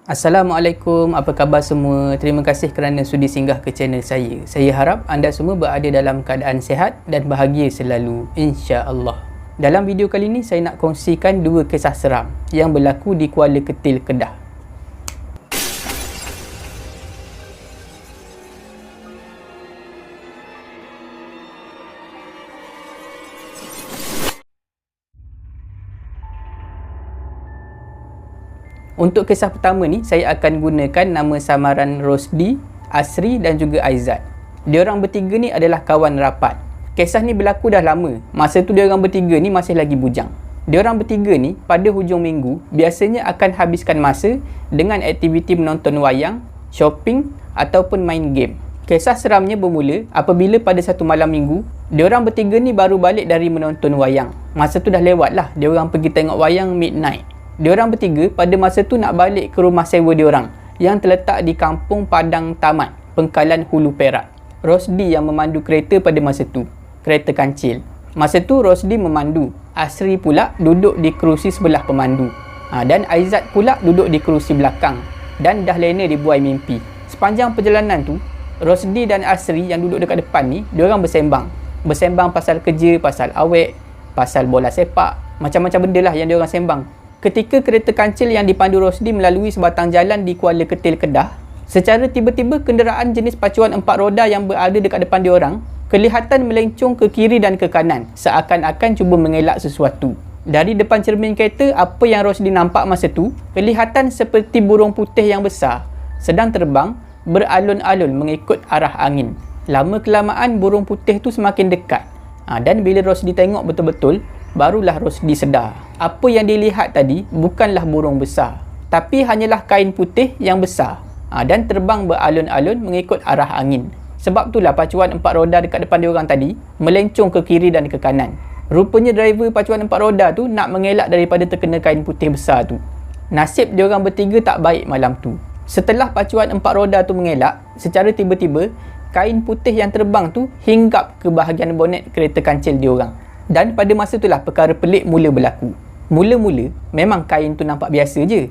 Assalamualaikum, apa khabar semua? Terima kasih kerana sudi singgah ke channel saya. Saya harap anda semua berada dalam keadaan sihat dan bahagia selalu, insya-Allah. Dalam video kali ini saya nak kongsikan dua kisah seram yang berlaku di Kuala Ketil, Kedah. Untuk kisah pertama ni, saya akan gunakan nama samaran Rosdi, Asri dan juga Aizat. Diorang bertiga ni adalah kawan rapat. Kisah ni berlaku dah lama. Masa tu diorang bertiga ni masih lagi bujang. Diorang bertiga ni pada hujung minggu biasanya akan habiskan masa dengan aktiviti menonton wayang, shopping ataupun main game. Kisah seramnya bermula apabila pada satu malam minggu, diorang bertiga ni baru balik dari menonton wayang. Masa tu dah lewat lah, diorang pergi tengok wayang midnight. Diorang bertiga pada masa tu nak balik ke rumah sewa diorang yang terletak di Kampung Padang Tamat, Pengkalan Hulu Perak. Rosdi yang memandu kereta pada masa tu, kereta kancil. Masa tu Rosdi memandu, Asri pula duduk di kerusi sebelah pemandu. Dan Aizat pula duduk di kerusi belakang dan dah lena dibuai mimpi. Sepanjang perjalanan tu, Rosdi dan Asri yang duduk dekat depan ni, diorang bersembang. Bersembang pasal kerja, pasal awek, pasal bola sepak, macam-macam benda lah yang diorang sembang. Ketika kereta kancil yang dipandu Rosdi melalui sebatang jalan di Kuala Ketil, Kedah, secara tiba-tiba kenderaan jenis pacuan 4 roda yang berada dekat depan diorang kelihatan melencong ke kiri dan ke kanan, seakan-akan cuba mengelak sesuatu. Dari depan cermin kereta, apa yang Rosdi nampak masa tu kelihatan seperti burung putih yang besar sedang terbang beralun-alun mengikut arah angin. Lama-kelamaan burung putih tu semakin dekat. Dan bila Rosdi tengok betul-betul, barulah Rosdi sedar. Apa yang dilihat tadi bukanlah burung besar, tapi hanyalah kain putih yang besar dan terbang beralun-alun mengikut arah angin. Sebab itulah pacuan 4 roda dekat depan diorang tadi melencong ke kiri dan ke kanan. Rupanya driver pacuan 4 roda tu nak mengelak daripada terkena kain putih besar tu. Nasib diorang bertiga tak baik malam tu. Setelah pacuan 4 roda tu mengelak, secara tiba-tiba kain putih yang terbang tu hinggap ke bahagian bonet kereta kancil diorang. Dan pada masa itulah perkara pelik mula berlaku. Mula-mula memang kain tu nampak biasa je.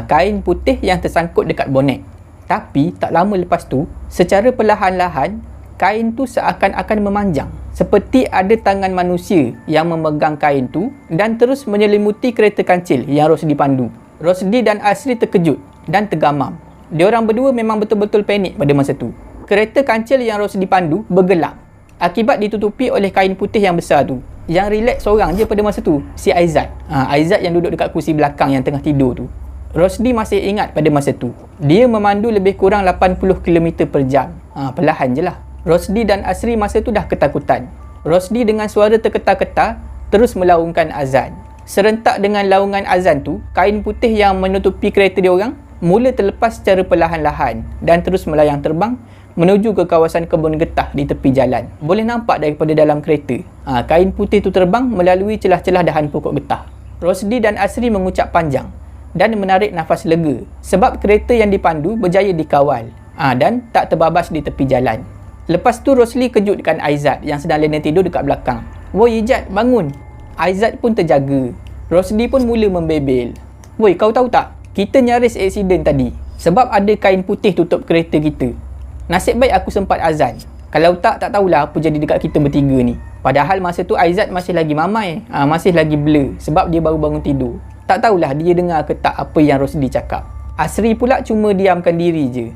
Kain putih yang tersangkut dekat bonet. Tapi tak lama lepas tu, secara perlahan-lahan, kain tu seakan-akan memanjang. Seperti ada tangan manusia yang memegang kain tu dan terus menyelimuti kereta kancil yang Rosdi pandu. Rosdi dan Asri terkejut dan tergamam. Diorang berdua memang betul-betul panik pada masa tu. Kereta kancil yang Rosdi pandu bergelap akibat ditutupi oleh kain putih yang besar tu. Yang relax seorang je pada masa tu, si Aizat. Aizat yang duduk dekat kursi belakang yang tengah tidur tu. Rosdi masih ingat pada masa tu, dia memandu lebih kurang 80 km per jam. Perlahan je lah. Rosdi dan Asri masa tu dah ketakutan. Rosdi dengan suara terketar-ketar terus melaungkan azan. Serentak dengan laungan azan tu, kain putih yang menutupi kereta diorang mula terlepas secara perlahan-lahan dan terus melayang terbang menuju ke kawasan kebun getah di tepi jalan. Boleh nampak daripada dalam kereta, kain putih tu terbang melalui celah-celah dahan pokok getah. Rosdi dan Asri mengucap panjang dan menarik nafas lega sebab kereta yang dipandu berjaya dikawal dan tak terbabas di tepi jalan. Lepas tu Rosli kejutkan Aizat yang sedang lena tidur dekat belakang. "Woi Ijat, bangun!" Aizat pun terjaga. Rosdi pun mula membebel. "Woi, kau tahu tak? Kita nyaris aksiden tadi sebab ada kain putih tutup kereta kita. Nasib baik aku sempat azan. Kalau tak tahulah apa jadi dekat kita bertiga ni." Padahal masa tu Aizat masih lagi mamai, masih lagi blur sebab dia baru bangun tidur. Tak tahulah dia dengar ke tak apa yang Rosdi cakap. Asri pula cuma diamkan diri je.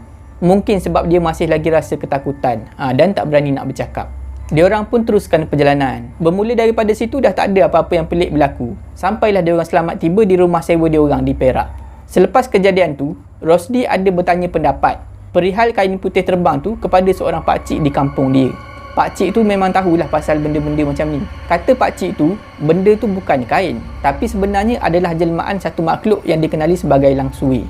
Mungkin sebab dia masih lagi rasa ketakutan dan tak berani nak bercakap. Diorang pun teruskan perjalanan. Bermula daripada situ dah tak ada apa-apa yang pelik berlaku. Sampailah diorang selamat tiba di rumah sewa diorang di Perak. Selepas kejadian tu, Rosdi ada bertanya pendapat perihal kain putih terbang tu kepada seorang pakcik di kampung dia. Pakcik tu memang tahulah pasal benda-benda macam ni. Kata pakcik tu, benda tu bukan kain, tapi sebenarnya adalah jelmaan satu makhluk yang dikenali sebagai langsui.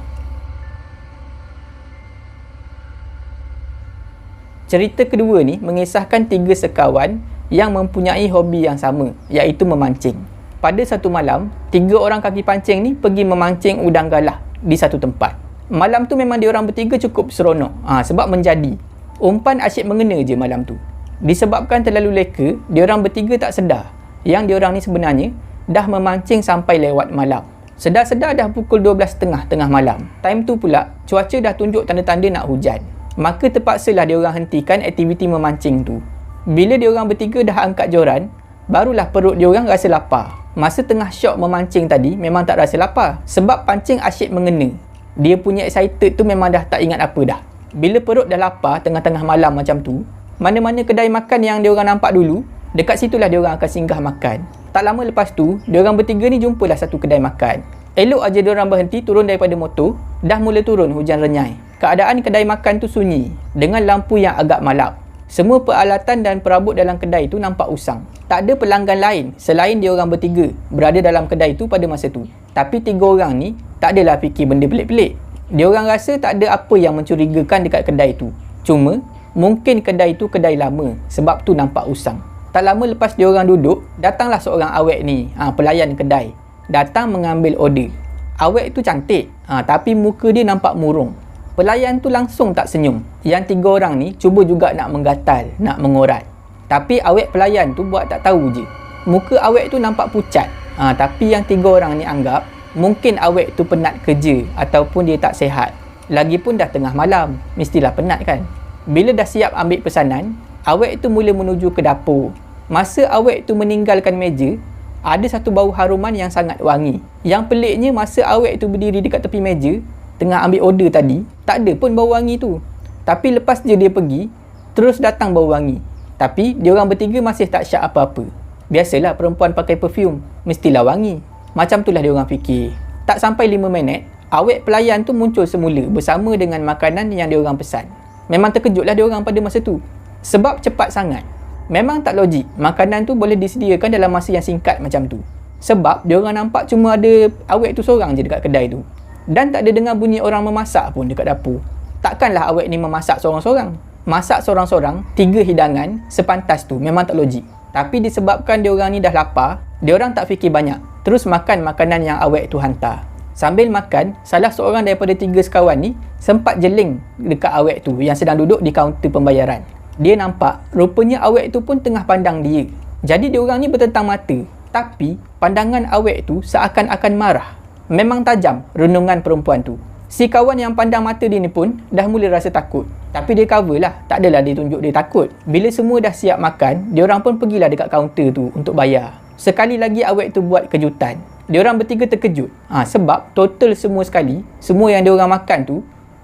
Cerita kedua ni mengisahkan 3 sekawan yang mempunyai hobi yang sama, iaitu memancing. Pada satu malam, 3 orang kaki pancing ni pergi memancing udang galah di satu tempat. Malam tu memang diorang bertiga cukup seronok sebab menjadi umpan asyik mengena je malam tu. Disebabkan terlalu leka, diorang bertiga tak sedar yang diorang ni sebenarnya dah memancing sampai lewat malam. Sedar-sedar dah pukul 12.30 tengah malam. Time tu pula, cuaca dah tunjuk tanda-tanda nak hujan. Maka terpaksalah diorang hentikan aktiviti memancing tu. Bila diorang bertiga dah angkat joran, barulah perut diorang rasa lapar. Masa tengah syok memancing tadi, memang tak rasa lapar. Sebab pancing asyik mengena. Dia punya excited tu memang dah tak ingat apa dah. Bila perut dah lapar tengah-tengah malam macam tu, mana-mana kedai makan yang diorang nampak dulu, dekat situlah diorang akan singgah makan. Tak lama lepas tu, diorang bertiga ni jumpalah satu kedai makan. Elok aja diorang berhenti turun daripada motor, dah mula turun hujan renyai. Keadaan kedai makan tu sunyi, dengan lampu yang agak malap. Semua peralatan dan perabot dalam kedai tu nampak usang. Tak ada pelanggan lain selain diorang bertiga berada dalam kedai tu pada masa tu. Tapi 3 orang ni tak adalah fikir benda pelik-pelik. Diorang rasa tak ada apa yang mencurigakan dekat kedai tu. Cuma, mungkin kedai tu kedai lama sebab tu nampak usang. Tak lama lepas diorang duduk, datanglah seorang awek ni, pelayan kedai. Datang mengambil order. Awek tu cantik, tapi muka dia nampak murung. Pelayan tu langsung tak senyum. Yang 3 orang ni cuba juga nak menggatal, nak mengorat. Tapi awek pelayan tu buat tak tahu je. Muka awek tu nampak pucat. Tapi yang 3 orang ni anggap mungkin awek tu penat kerja ataupun dia tak sihat. Lagipun dah tengah malam, mestilah penat kan. Bila dah siap ambil pesanan, awek tu mula menuju ke dapur. Masa awek tu meninggalkan meja, ada satu bau haruman yang sangat wangi. Yang peliknya masa awek tu berdiri dekat tepi meja, tengah ambil order tadi, tak ada pun bau wangi tu. Tapi lepas je dia pergi, terus datang bau wangi. Tapi diorang bertiga masih tak syak apa-apa. Biasalah perempuan pakai perfume, mestilah wangi. Macam itulah diorang fikir. Tak sampai 5 minit, awek pelayan tu muncul semula bersama dengan makanan yang diorang pesan. Memang terkejutlah diorang pada masa tu. Sebab cepat sangat. Memang tak logik makanan tu boleh disediakan dalam masa yang singkat macam tu. Sebab diorang nampak cuma ada awek tu seorang je dekat kedai tu. Dan tak ada dengar bunyi orang memasak pun dekat dapur. Takkanlah awek ni memasak seorang-seorang. Masak seorang-seorang 3 hidangan sepantas tu memang tak logik. Tapi disebabkan diorang ni dah lapar, diorang tak fikir banyak. Terus makan makanan yang awek tu hantar. Sambil makan, salah seorang daripada 3 sekawan ni sempat jeling dekat awek tu yang sedang duduk di kaunter pembayaran. Dia nampak, rupanya awek tu pun tengah pandang dia. Jadi diorang ni bertentang mata. Tapi, pandangan awek tu seakan-akan marah. Memang tajam renungan perempuan tu. Si kawan yang pandang mata dia ni pun dah mula rasa takut. Tapi dia cover lah, tak adalah dia tunjuk dia takut. Bila semua dah siap makan, diorang pun pergilah dekat kaunter tu untuk bayar. Sekali lagi awek tu buat kejutan. Diorang bertiga terkejut. Sebab total semua sekali, semua yang diorang makan tu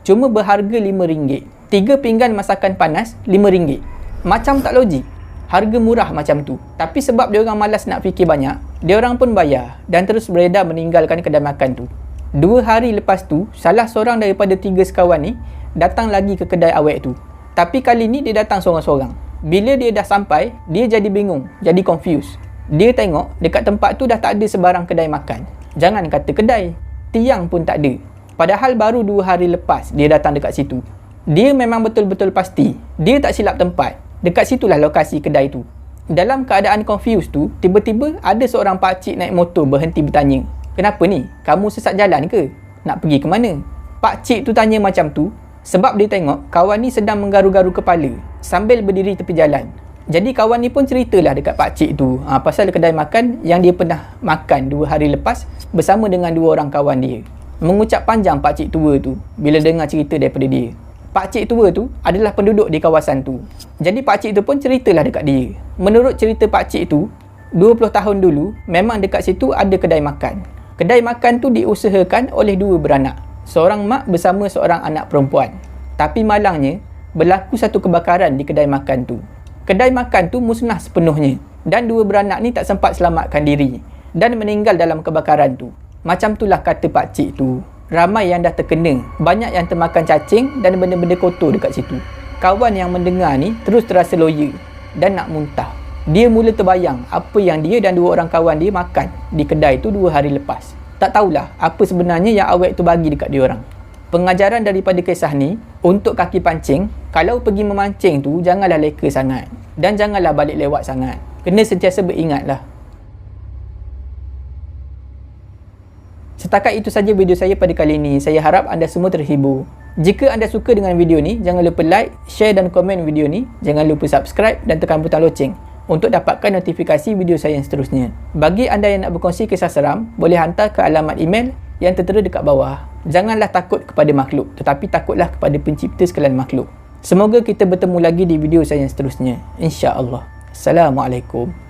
cuma berharga RM5. 3 pinggan masakan panas RM5. Macam tak logik. Harga murah macam tu. Tapi sebab diorang malas nak fikir banyak, diorang pun bayar dan terus beredar meninggalkan kedai makan tu. 2 hari lepas tu, salah seorang daripada 3 sekawan ni datang lagi ke kedai awek tu. Tapi kali ni dia datang seorang-seorang. Bila dia dah sampai, dia jadi bingung, jadi confused. Dia tengok dekat tempat tu dah tak ada sebarang kedai makan. Jangan kata kedai, tiang pun tak ada. Padahal baru 2 hari lepas dia datang dekat situ. Dia memang betul-betul pasti, dia tak silap tempat. Dekat situlah lokasi kedai tu. Dalam keadaan confused tu, tiba-tiba ada seorang pakcik naik motor berhenti bertanya. Kenapa ni? Kamu sesat jalan ke? Nak pergi ke mana? Pakcik tu tanya macam tu sebab dia tengok kawan ni sedang menggaru-garu kepala sambil berdiri tepi jalan. Jadi kawan ni pun ceritalah dekat pakcik tu pasal kedai makan yang dia pernah makan 2 hari lepas bersama dengan 2 orang kawan dia. Mengucap panjang pakcik tua tu bila dengar cerita daripada dia. Pakcik tua tu adalah penduduk di kawasan tu. Jadi pakcik tu pun ceritalah dekat dia. Menurut cerita pakcik tu, 20 tahun dulu memang dekat situ ada kedai makan. Kedai makan tu diusahakan oleh 2 beranak. Seorang mak bersama seorang anak perempuan. Tapi malangnya, berlaku satu kebakaran di kedai makan tu. Kedai makan tu musnah sepenuhnya. Dan 2 beranak ni tak sempat selamatkan diri. Dan meninggal dalam kebakaran tu. Macam itulah kata pakcik tu. Ramai yang dah terkena. Banyak yang termakan cacing dan benda-benda kotor dekat situ. Kawan yang mendengar ni terus terasa loya dan nak muntah. Dia mula terbayang apa yang dia dan 2 orang kawan dia makan di kedai tu 2 hari lepas. Tak tahulah apa sebenarnya yang awek tu bagi dekat dia orang. Pengajaran daripada kisah ni, untuk kaki pancing, kalau pergi memancing tu janganlah leka sangat. Dan janganlah balik lewat sangat. Kena sentiasa beringatlah. Setakat itu saja video saya pada kali ini. Saya harap anda semua terhibur. Jika anda suka dengan video ni, jangan lupa like, share dan komen video ni. Jangan lupa subscribe dan tekan butang loceng untuk dapatkan notifikasi video saya yang seterusnya. Bagi anda yang nak berkongsi kisah seram, boleh hantar ke alamat email yang tertera dekat bawah. Janganlah takut kepada makhluk, tetapi takutlah kepada pencipta sekalian makhluk. Semoga kita bertemu lagi di video saya yang seterusnya. InsyaAllah. Assalamualaikum.